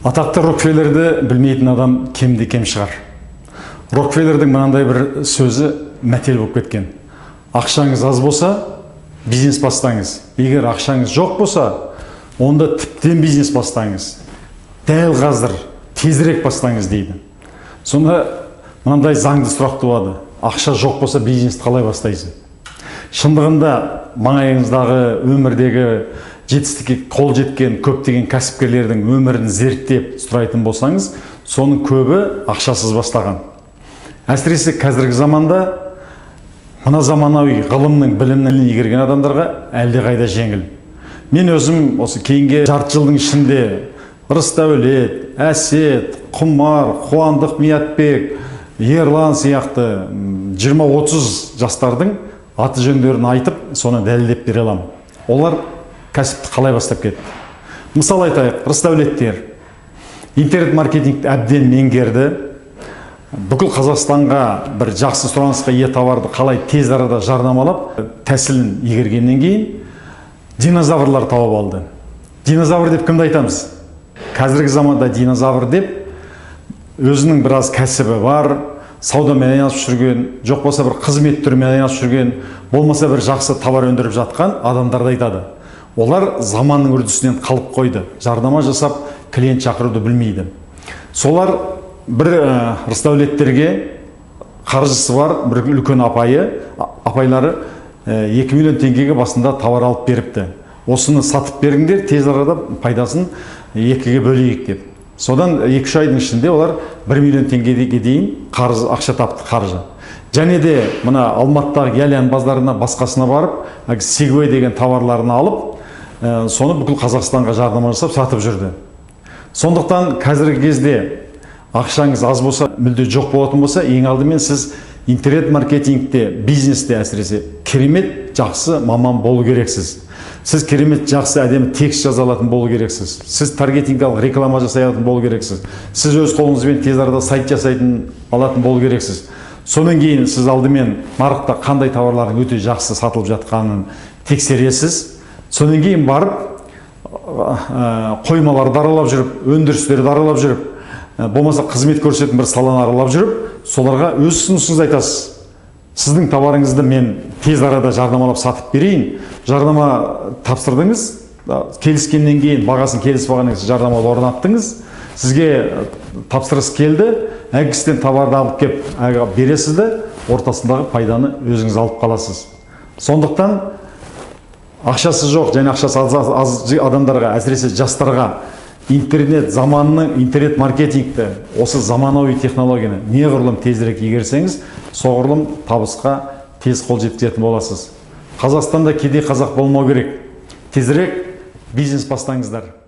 Атақты Рокфеллерді білмейтін адам кемде кем шығар. Рокфеллердің мынандай бір сөзі мәтел болып кеткен. Ақшаңыз аз болса, бизнес бастаңыз. Егер ақшаңыз жоқ болса, онда тіптен бизнес бастаңыз. Дәл қазір, тезірек бастаңыз дейді. Сонда мынандай заңды сұрақ туады. Ақша жоқ болса, бизнесті қалай бастайсың? Шындығында маңайыңыздағы өмірдегі жетістікке қол жеткен көптеген кәсіпкерлердің өмірін зерттеп сұрайтын болсаңыз, соның көбі ақшасыз бастаған. Әсіресе қазіргі заманда мына заманауи ғылымның, білімнің игерген адамдарға әлде қайда жеңіл. Мен өзім осы кейінгі жарты жылдың ішінде Рысдәулет, Әсет, Құмар, Қуандық Миятбек, Ерлан сияқты 20-30 жастардың аты жөндерін айтып, соны дәлелдеп бере аламын. Олар кәсіпті қалай бастап кетті? Мысал айтайық, Рысдәулеттер интернет-маркетингті әбден меңгерді. Бүкіл Қазақстанға бір жақсы сұранысқа ие товарды қалай тез арада жарнамалап, тәсілін игергеннен кейін динозаврлар тауып алды. Динозавр деп кімді айтамыз? Қазіргі заманда динозавр деп өзінің біраз кәсібі бар, саудамен айналысып жүрген, жоқ болса бір қызмет түрімен айналысып жүрген, болмаса бір жақсы товар өндіріп жатқан адамдарды айтады. Олар заманның үрдісінен қалып қойды. Жарнама жасап, клиент шақыруды білмейді. Солар бір Рысдәулеттерге қаржысы бар бір үлкен апайлары 2 миллион теңгеге басында товар алып беріпті. Осыны сатып беріңдер, тез арада пайдасын 2-ге бөлейік деп. Содан 2-3 айдың ішінде олар 1 миллион теңгеге дейін ақша тапты, қаржы. Және де мына Алматыдағы Ялян базарына басқасына барып, Сегвей деген товарларын алып, соны бүкіл Қазақстанға жарнама жасап сатып жүрді. Сондықтан қазіргі кезде ақшаңыз аз болса, мүлде жоқ болатын болса, ең алдымен сіз интернет-маркетингте, бизнесте әсіресе керемет жақсы маман болу керексіз. Сіз керемет жақсы әдемі текст жаза алатын болу керексіз. Сіз таргетингалық реклама жасай алатын болу керексіз. Сіз өз қолыңызбен тез арада сайт жасайтын алатын болу керексіз. Сонан кейін сіз алдымен нарықта қандай товарлардың өте жақсы сатылып жатқанын тексересіз. Сонан кейін барып қоймаларды аралап жүріп, өндірістерді аралап жүріп, болмаса қызмет көрсететін бір саланы аралап жүріп, соларға өз ұсынысыңызды айтасыз. Сіздің товарыңызды мен тез арада жарнамалап сатып берейін. Жарнама тапсырдыңыз, келіскеннен кейін бағасын келісіп алғаннан кейін жарнаманы орнаттыңыз. Сізге тапсырыс келді, әгістен товарды алып кеп бересіз де, ортасындағы пайданы өзіңіз алып қаласыз. Сондықтан ақшасы жоқ және ақшасы аз адамдарға, әсіресе жастарға интернет заманының, интернет-маркетингті, осы заманауи технологияны неғұрлым тезірек игерсеңіз, соғұрлым табысқа тез қол жеткізетін боласыз. Қазақстанда кедей қазақ болмау керек. Тезірек бизнес бастаңыздар.